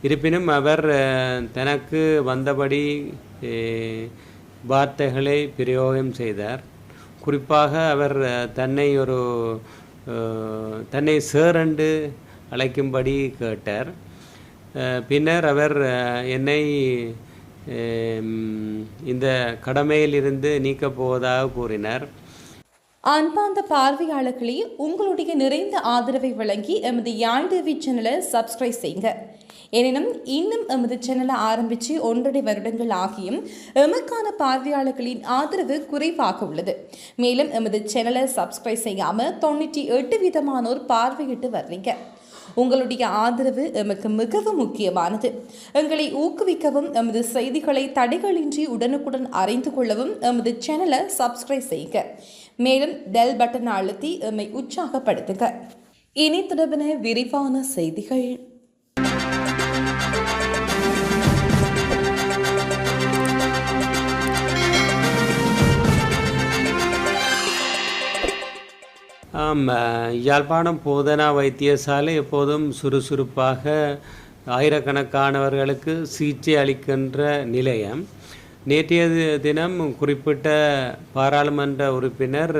இருப்பினும் அவர் தனக்கு வந்தபடி வார்த்தைகளை பிரயோகம் செய்தார். குறிப்பாக அவர் தன்னை சார் என்று அழைக்கும்படி கேட்டார். பின்னர் அவர் என்னை இந்த கடமையிலிருந்து நீக்கப் போவதாக கூறினார். அன்பார்ந்த பார்வையாளர்களே, உங்களுடைய நிறைந்த ஆதரவை வழங்கி எமது யாழ் டிவி சேனலை சப்ஸ்கிரைப் செய்யுங்க. எனினும் இன்னும் எமது சேனலை ஆரம்பித்து 1.5 வருடங்கள் ஆகியும் எமக்கான பார்வையாளர்களின் ஆதரவு குறைவாக உள்ளது. மேலும் எமது சேனலை சப்ஸ்கிரைப் செய்யாமல் 98% பார்வையிட்டு வர்றீங்க. உங்களுடைய ஆதரவு எமக்கு மிகவும் முக்கியமானது. எங்களை ஊக்குவிக்கவும் எமது செய்திகளை தடைகளின்றி உடனுக்குடன் அறிந்து கொள்ளவும் எமது சேனலை சப்ஸ்கிரைப் செய்யுங்க. மேலும் பெல் பட்டன் அழுத்தி எம்மை உற்சாகப்படுத்துங்க. இனி தொடர்பான விரிவான செய்திகள். யாழ்ப்பாணம் போதனா வைத்தியசாலை எப்போதும் சுறுசுறுப்பாக ஆயிரக்கணக்கானவர்களுக்கு சிகிச்சை அளிக்கின்ற நிலையம். நேற்றைய தினம் குறிப்பிட்ட பாராளுமன்ற உறுப்பினர்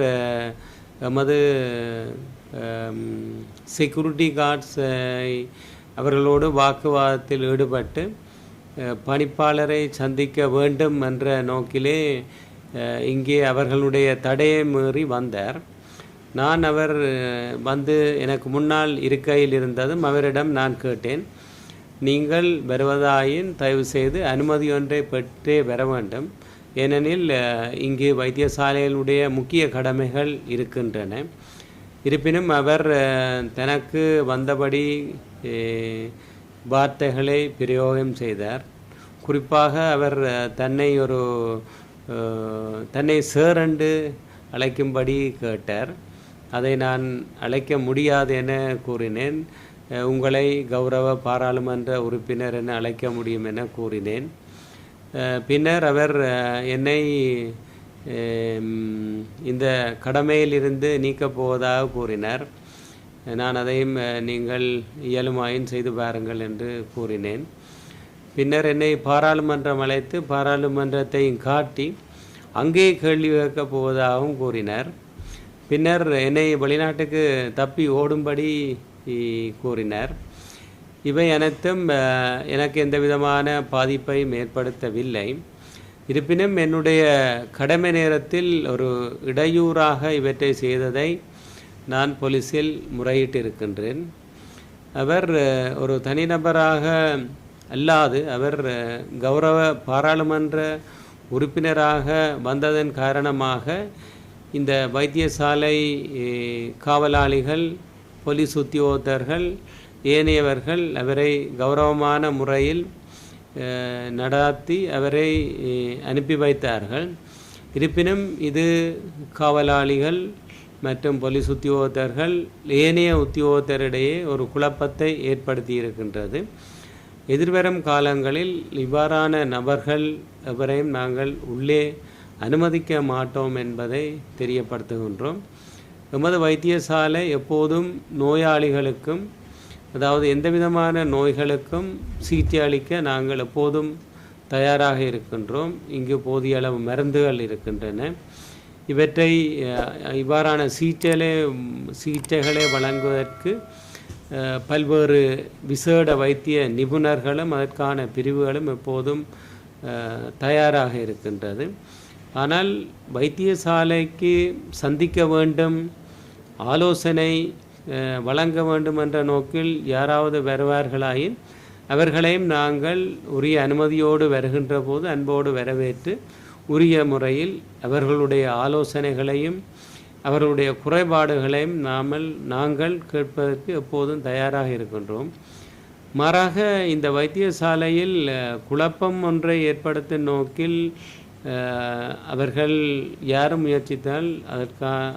எமது செக்யூரிட்டி கார்ட்ஸ் அவர்களோடு வாக்குவாதத்தில் ஈடுபட்டு பணிப்பாளரை சந்திக்க வேண்டும் என்ற நோக்கிலே இங்கே அவர்களுடைய தடையை மீறி வந்தார். நான் அவர் வந்து எனக்கு முன்னால் இருக்கையில் இருந்ததும் அவரிடம் நான் கேட்டேன், நீங்கள் வருவதாயின் தயவு செய்து அனுமதி ஒன்றை பெற்றே வர வேண்டும். ஏனெனில் இங்கு வைத்தியசாலைகளுடைய முக்கிய கடமைகள் இருக்கின்றன. இருப்பினும் அவர் தனக்கு வந்தபடி வார்த்தைகளை பிரயோகம் செய்தார். குறிப்பாக அவர் தன்னை சார் என்று அழைக்கும்படி கேட்டார். அதை நான் அழைக்க முடியாது என கூறினேன். உங்களை கௌரவ பாராளுமன்ற உறுப்பினர் என அழைக்க முடியும் என கூறினேன். பின்னர் அவர் என்னை இந்த கடமையிலிருந்து நீக்கப் போவதாக கூறினார். நான் அதையும் நீங்கள் இயலுமாயின் செய்து பாருங்கள் என்று கூறினேன். பின்னர் என்னை பாராளுமன்றம் அழைத்து பாராளுமன்றத்தையும் காட்டி அங்கே கேள்வி கேட்கப் போவதாகவும் கூறினார். பின்னர் என்னை வெளிநாட்டுக்கு தப்பி ஓடும்படி கூறினார். இவை அனைத்தும் எனக்கு எந்த விதமான பாதிப்பையும் ஏற்படுத்தவில்லை. இருப்பினும் என்னுடைய கடமை நேரத்தில் ஒரு இடையூறாக இவற்றை செய்ததை நான் போலீஸில் முறையிட்டிருக்கின்றேன். அவர் ஒரு தனிநபராக அல்லாது அவர் கௌரவ பாராளுமன்ற உறுப்பினராக வந்ததன் காரணமாக இந்த வைத்தியசாலை காவலாளிகள், போலீஸ் உத்தியோகத்தர்கள், ஏனையவர்கள் அவரை கௌரவமான முறையில் நடாத்தி அவரை அனுப்பி வைத்தார்கள். இருப்பினும் இது காவலாளிகள் மற்றும் போலீஸ் உத்தியோகத்தர்கள் ஏனைய உத்தியோகத்தரிடையே ஒரு குழப்பத்தை ஏற்படுத்தி இருக்கின்றது. எதிர்வரும் காலங்களில் இவ்வாறான நபர்கள் எவரையும் நாங்கள் உள்ளே அனுமதிக்க மாட்டோம் என்பதை தெரியப்படுத்துகின்றோம். எமது வைத்தியசாலை எப்போதும் நோயாளிகளுக்கும், அதாவது எந்த விதமான நோய்களுக்கும் சிகிச்சை அளிக்க நாங்கள் எப்போதும் தயாராக இருக்கின்றோம். இங்கு போதிய அளவு மருந்துகள் இருக்கின்றன. இவற்றை இவ்வாறான சிகிச்சைகளை வழங்குவதற்கு பல்வேறு விசேட வைத்திய நிபுணர்களும் அதற்கான பிரிவுகளும் எப்போதும் தயாராக இருக்கின்றது. ஆனால் வைத்தியசாலைக்கு சந்திக்க வேண்டும், ஆலோசனை வழங்க வேண்டும் என்ற நோக்கில் யாராவது வருவார்களாயின் அவர்களையும் நாங்கள் உரிய அனுமதியோடு வருகின்ற போது அன்போடு வரவேற்று உரிய முறையில் அவர்களுடைய ஆலோசனைகளையும் அவர்களுடைய குறைபாடுகளையும் நாங்கள் கேட்பதற்கு எப்போதும் தயாராக இருக்கின்றோம். மாறாக இந்த வைத்தியசாலையில் குழப்பம் ஒன்றை ஏற்படுத்தும் நோக்கில் அவர்கள் யாரும் முயற்சித்தால்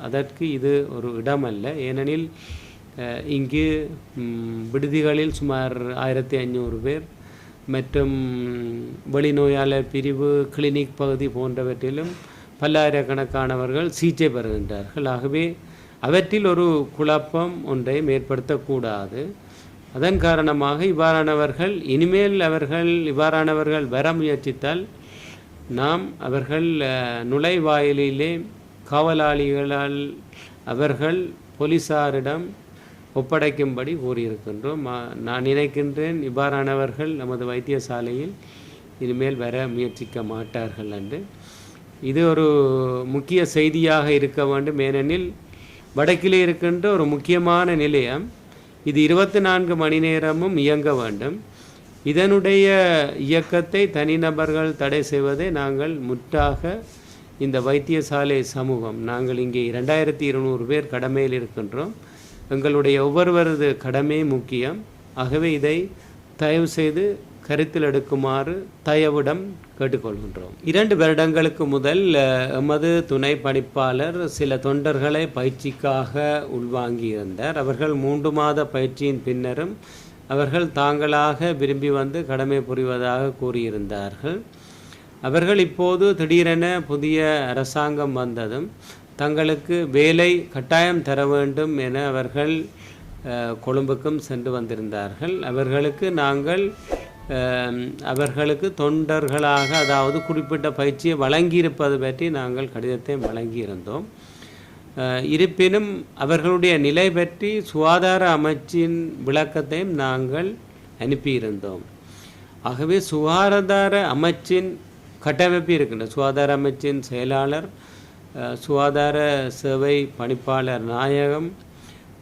அதற்கு இது ஒரு இடமல்ல. ஏனெனில் இங்கு விடுதிகளில் சுமார் 1500 பேர் மற்றும் வெளிநோயாளர் பிரிவு, கிளினிக் பகுதி போன்றவற்றிலும் பல்லாயிரக்கணக்கானவர்கள் சிகிச்சை பெறுகின்றார்கள். ஆகவே அவற்றில் ஒரு குழப்பம் ஒன்றை ஏற்படுத்தக்கூடாது. அதன் காரணமாக இவ்வாறானவர்கள் இனிமேல் இவ்வாறானவர்கள் வர முயற்சித்தால் நாம் அவர்கள் நுழைவாயிலிலே காவலாளிகளால் அவர்கள் போலீசாரிடம் ஒப்படைக்கும்படி கூறியிருக்கின்றோம். நான் நினைக்கின்றேன் இவ்வாறானவர்கள் நமது வைத்தியசாலையில் இனிமேல் வர முயற்சிக்க மாட்டார்கள் என்று. இது ஒரு முக்கிய செய்தியாக இருக்க வேண்டும். ஏனெனில் வடக்கிலே இருக்கின்ற ஒரு முக்கியமான நிலையம் இது 24 மணி நேரமும் இயங்க வேண்டும். இதனுடைய இயக்கத்தை தனிநபர்கள் தடை செய்வதை நாங்கள் முற்றாக இந்த வைத்தியசாலை சமூகம் நாங்கள் இங்கே 2200 பேர் கடமையில் இருக்கின்றோம். எங்களுடைய ஒவ்வொருவரது கடமை முக்கியம். ஆகவே இதை தயவு செய்து கருத்தில் எடுக்குமாறு தயவுடன் கேட்டுக்கொள்கின்றோம். 2 வருடங்களுக்கு முதல் எமது துணை பணிப்பாளர் சில தொண்டர்களை பயிற்சிக்காக உள்வாங்கியிருந்தார். அவர்கள் 3 மாத பயிற்சியின் பின்னரும் அவர்கள் தாங்களாக விரும்பி வந்து கடமை புரிவதாக கூறியிருந்தார்கள். அவர்கள் இப்போது திடீரென புதிய அரசாங்கம் வந்ததும் தங்களுக்கு வேலை கட்டாயம் தர வேண்டும் என அவர்கள் கொழும்புக்கும் சென்று வந்திருந்தார்கள். அவர்களுக்கு தொண்டர்களாக அதாவது குறிப்பிட்ட பயிற்சியை வழங்கியிருப்பது பற்றி நாங்கள் கடிதத்தை வழங்கியிருந்தோம். இருப்பினும் அவர்களுடைய நிலை பற்றி சுகாதார அமைச்சின் விளக்கத்தையும் நாங்கள் அனுப்பியிருந்தோம். ஆகவே சுகாதார அமைச்சின் கட்டமைப்பு இருக்கின்ற சுகாதார அமைச்சின் செயலாளர், சுகாதார சேவை பணிப்பாளர் நாயகம்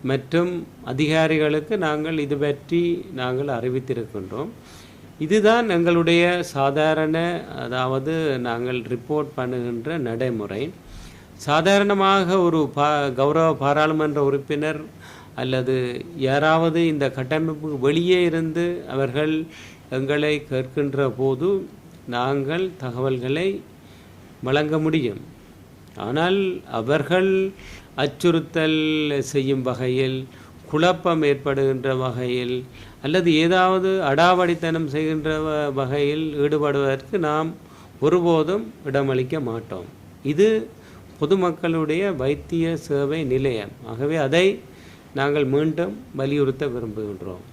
மற்றும் அதிகாரிகளுக்கு நாங்கள் இது பற்றி நாங்கள் அறிவித்திருக்கின்றோம். இதுதான் எங்களுடைய சாதாரண அதாவது நாங்கள் ரிப்போர்ட் பண்ணுகின்ற நடைமுறை. சாதாரணமாக ஒரு கௌரவ பாராளுமன்ற உறுப்பினர் அல்லது யாராவது இந்த கட்டமைப்புக்கு வெளியே இருந்து அவர்கள் எங்களை கேட்கின்ற போது நாங்கள் தகவல்களை வழங்க முடியும். ஆனால் அவர்கள் அச்சுறுத்தல் செய்யும் வகையில், குழப்பம் ஏற்படுகின்ற வகையில் அல்லது ஏதாவது அடாவடித்தனம் செய்கின்ற வகையில் ஈடுபடுவதற்கு நாம் ஒருபோதும் இடமளிக்க மாட்டோம். இது பொதுமக்களுடைய வைத்திய சேவை நிலையம். ஆகவே அதை நாங்கள் மீண்டும் வலியுறுத்த விரும்புகின்றோம்.